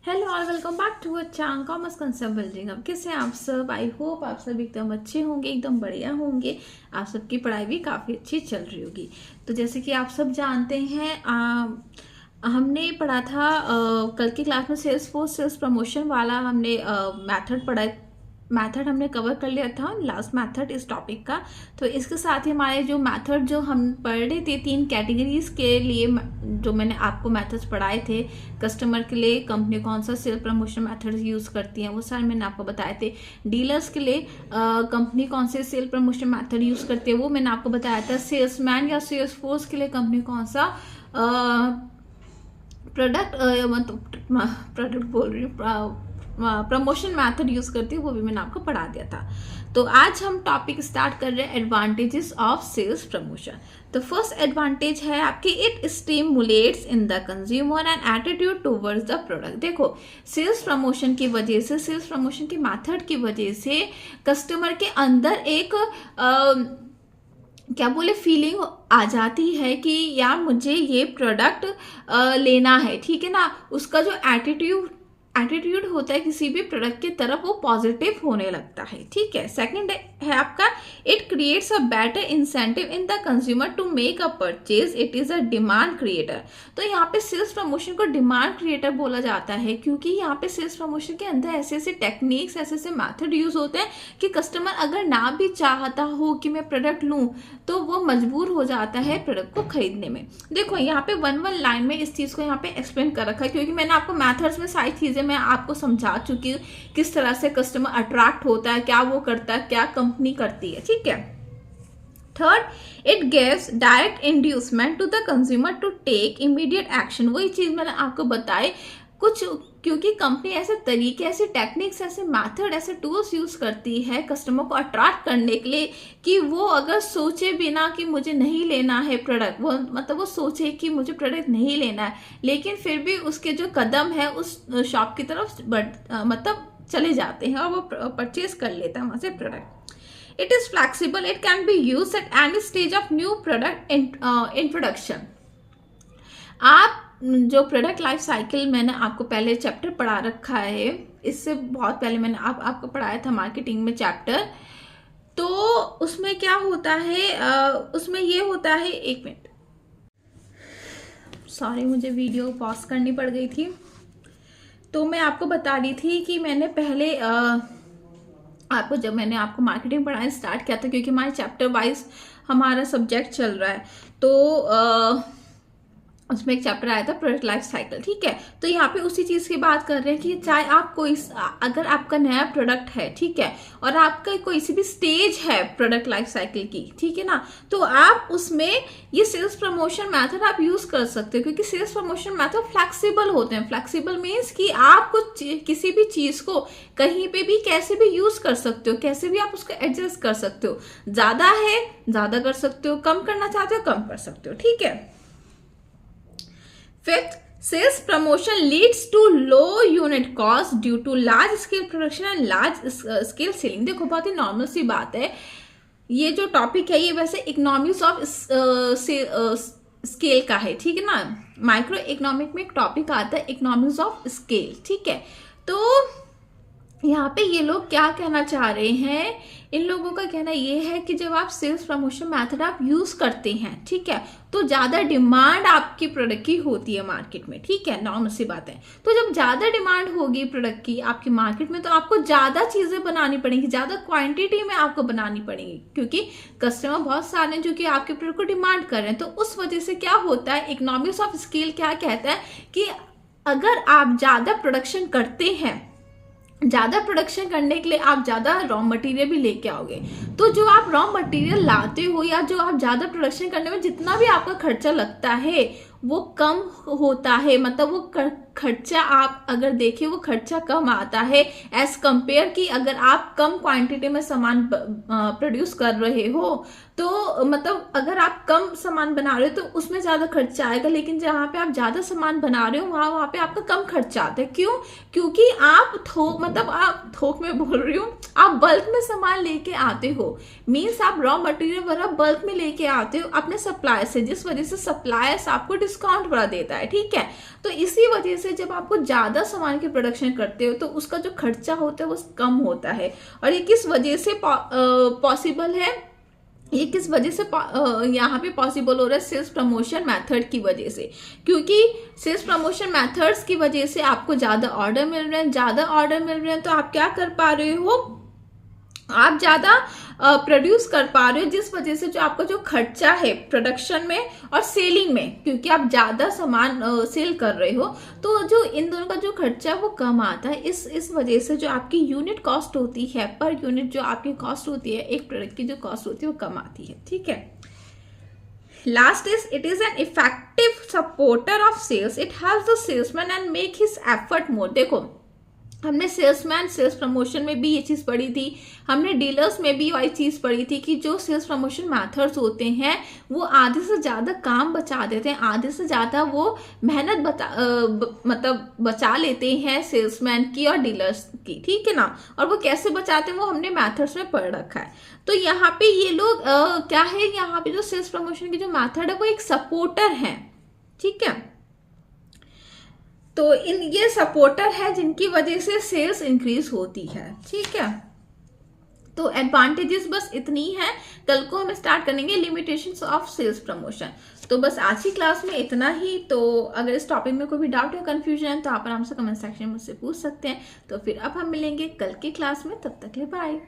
Hello और welcome back to a channel commerce concept building. अब कैसे हैं आप सब? आई होप आप सब एकदम अच्छे होंगे, एकदम बढ़िया होंगे। आप सबकी पढ़ाई भी काफ़ी अच्छी चल रही होगी। तो जैसे कि आप सब जानते हैं हमने पढ़ा था कल की क्लास में सेल्स फोर्स सेल्स प्रमोशन वाला हमने मैथड हमने कवर कर लिया था, लास्ट मैथड इस टॉपिक का। तो इसके साथ ही हमारे जो मैथड जो हम पढ़ रहे थे 3 कैटेगरीज के लिए, जो मैंने आपको मैथड्स पढ़ाए थे, कस्टमर के लिए कंपनी कौन सा सेल प्रमोशन मैथड यूज़ करती हैं वो सारे मैंने आपको बताए थे। डीलर्स के लिए कंपनी कौन से सेल प्रमोशन मैथड यूज़ करती है वो मैंने आपको बताया था। सेल्समैन या सेल्स फोर्स के लिए कंपनी कौन सा प्रोडक्ट बोल रही हूँ प्रमोशन मैथड यूज करती है, वो भी मैंने आपको पढ़ा दिया था। तो आज हम टॉपिक स्टार्ट कर रहे हैं एडवांटेजेस ऑफ सेल्स प्रमोशन। तो फर्स्ट एडवांटेज है आपकी, it stimulates in the consumer and attitude towards the product. देखो, सेल्स प्रमोशन की वजह से, सेल्स प्रमोशन की मैथड की वजह से कस्टमर के अंदर एक क्या बोले फीलिंग आ जाती है कि यार मुझे ये प्रोडक्ट लेना है, ठीक है ना। उसका जो एटीट्यूड होता है किसी भी प्रोडक्ट की तरफ, वो पॉजिटिव होने लगता है, ठीक है। सेकंड है आपका, it creates a better incentive in the consumer to make a purchase, it is a demand creator. तो यहाँ पे सेल्स प्रमोशन को डिमांड क्रिएटर बोला जाता है, क्योंकि यहाँ पे सेल्स प्रमोशन के अंदर ऐसे ऐसे टेक्निक्स, ऐसे ऐसे मैथड यूज होते हैं कि कस्टमर अगर ना भी चाहता हो कि मैं प्रोडक्ट लूँ तो वो मजबूर हो जाता है प्रोडक्ट को खरीदने में। देखो यहाँ पे वन लाइन में इस चीज को यहाँ पे एक्सप्लेन कर रखा है, क्योंकि मैंने आपको मैथड्स में सारी चीजें मैं आपको समझा चुकी हूँ, किस तरह से कस्टमर अट्रैक्ट होता है, क्या वो करता है, क्या कंपनी करती है, ठीक है। Third, it gives direct inducement to the consumer to take immediate action. वही चीज मैंने आपको बताई कुछ, क्योंकि कंपनी ऐसे तरीके, ऐसे टेक्निक्स, ऐसे मैथड, ऐसे टूल्स यूज करती है कस्टमर को अट्रैक्ट करने के लिए कि वो अगर सोचे बिना कि मुझे नहीं लेना है प्रोडक्ट, वो मतलब वो सोचे कि मुझे प्रोडक्ट नहीं लेना है, लेकिन फिर भी उसके जो कदम है उस शॉप की तरफ मतलब चले जाते हैं और वो परचेज कर लेता है वहां से product. It is flexible, it can be use at any stage of new product introduction. आप जो प्रोडक्ट लाइफ साइकिल मैंने आपको पहले चैप्टर पढ़ा रखा है, इससे बहुत पहले मैंने आपको पढ़ाया था मार्केटिंग में चैप्टर। तो उसमें क्या होता है, उसमें ये होता है, एक मिनट सॉरी मुझे वीडियो पॉज करनी पड़ गई थी। तो मैं आपको बता रही थी कि मैंने पहले आपको, जब मैंने आपको मार्केटिंग पढ़ाना स्टार्ट किया था, क्योंकि हमारे चैप्टर वाइज हमारा सब्जेक्ट चल रहा है, तो उसमें एक चैप्टर आया था प्रोडक्ट लाइफ साइकिल, ठीक है। तो यहाँ पे उसी चीज की बात कर रहे हैं कि चाहे आप कोई, अगर आपका नया प्रोडक्ट है, ठीक है, और आपका कोई सी भी स्टेज है प्रोडक्ट लाइफ साइकिल की, ठीक है ना, तो आप उसमें ये सेल्स प्रमोशन मैथड आप यूज कर सकते हो, क्योंकि सेल्स प्रमोशन मैथड फ्लेक्सिबल होते हैं। फ्लेक्सिबल मीन्स कि आप किसी भी चीज को कहीं पे भी कैसे भी यूज कर सकते हो, कैसे भी आप उसको एडजस्ट कर सकते हो। ज्यादा है ज्यादा कर सकते हो, कम करना चाहते हो कम कर सकते हो, ठीक है। Fifth, sales promotion leads to low unit cost due to large scale production and large scale selling। देखो बहुत ही नॉर्मल सी बात है, ये जो टॉपिक है ये वैसे इकोनॉमिक्स ऑफ स्केल का है, ठीक है ना। माइक्रो इकोनॉमिक में एक टॉपिक आता है इकोनॉमिक्स ऑफ स्केल, ठीक है। तो यहाँ पे ये लोग क्या कहना चाह रहे हैं, इन लोगों का कहना ये है कि जब आप सेल्स प्रमोशन मैथड आप यूज करते हैं, ठीक है, तो ज्यादा डिमांड आपकी प्रोडक्ट की होती है मार्केट में, ठीक है, नॉर्मल सी बात है। तो जब ज्यादा डिमांड होगी प्रोडक्ट की आपकी मार्केट में, तो आपको ज्यादा चीजें बनानी पड़ेंगी, ज्यादा क्वांटिटी में आपको बनानी पड़ेगी, क्योंकि कस्टमर बहुत सारे हैं जो कि आपके प्रोडक्ट को डिमांड कर रहे हैं। तो उस वजह से क्या होता है, इकोनॉमिक्स ऑफ स्केल क्या कहता है कि अगर आप ज्यादा प्रोडक्शन करते हैं, ज्यादा प्रोडक्शन करने के लिए आप ज्यादा रॉ मटेरियल भी लेके आओगे, तो जो आप रॉ मटेरियल लाते हो या जो आप ज्यादा प्रोडक्शन करने में जितना भी आपका खर्चा लगता है वो कम होता है, मतलब वो खर्चा आप अगर देखें वो खर्चा कम आता है एज कंपेयर कि अगर आप कम क्वांटिटी में सामान प्रोड्यूस कर रहे हो। तो मतलब अगर आप कम सामान बना रहे हो तो उसमें ज़्यादा खर्चा आएगा, लेकिन जहाँ पे आप ज़्यादा सामान बना रहे हो वहाँ पे आपका कम खर्चा आता है। क्यों? क्योंकि आप आप थोक में बोल रही हूँ, आप बल्क में सामान लेके आते हो, मीन्स आप रॉ मटेरियल वगैरह बल्क में लेके आते हो अपने सप्लायर से, जिस वजह से सप्लायर्स आपको डिस्काउंट बढ़ा देता है, ठीक है। तो इसी वजह से जब आपको ज़्यादा सामान की प्रोडक्शन करते हो तो उसका जो खर्चा होता है वो कम होता है। और ये किस वजह से पॉसिबल है, ये किस वजह से यहाँ पे पॉसिबल हो रहा है? सेल्स प्रमोशन मेथड की वजह से। क्योंकि सेल्स प्रमोशन मेथड्स की वजह से आपको ज़्यादा ऑर्डर मिल रहे हैं, ज़्यादा ऑर्डर मिल रहे हैं तो आप क्या कर पा रहे हो? आप ज़्यादा प्रोड्यूस कर पा रहे हो, जिस वजह से जो आपका जो खर्चा है प्रोडक्शन में और सेलिंग में, क्योंकि आप ज़्यादा सामान सेल कर रहे हो तो जो इन दोनों का जो खर्चा है वो कम आता है। इस वजह से जो आपकी यूनिट कॉस्ट होती है, पर यूनिट जो आपकी कॉस्ट होती है, एक प्रोडक्ट की जो कॉस्ट होती है वो कम आती है, ठीक है। Last is it is an effective supporter of sales, it helps the salesman and make his effort more. देखो, हमने सेल्समैन सेल्स प्रमोशन में भी ये चीज़ पढ़ी थी, हमने डीलर्स में भी वही चीज़ पढ़ी थी कि जो सेल्स प्रमोशन मेथड्स होते हैं वो आधे से ज़्यादा काम बचा देते हैं, आधे से ज़्यादा वो मेहनत मतलब बचा लेते हैं सेल्समैन की और डीलर्स की, ठीक है ना। और वो कैसे बचाते हैं वो हमने मेथड्स में पढ़ रखा है। तो यहाँ पे ये लोग क्या है, यहाँ पे जो सेल्स प्रमोशन की जो मेथड है वो एक सपोर्टर है, ठीक है। तो ये सपोर्टर है जिनकी वजह से सेल्स इंक्रीज होती है, ठीक है। तो एडवांटेजेस बस इतनी है, कल को हम स्टार्ट करेंगे लिमिटेशंस ऑफ सेल्स प्रमोशन। तो बस आज की क्लास में इतना ही। तो अगर इस टॉपिक में कोई भी डाउट या कंफ्यूजन है तो आप आराम से कमेंट सेक्शन में मुझसे पूछ सकते हैं। तो फिर अब हम मिलेंगे कल की क्लास में, तब तक के लिए बाय।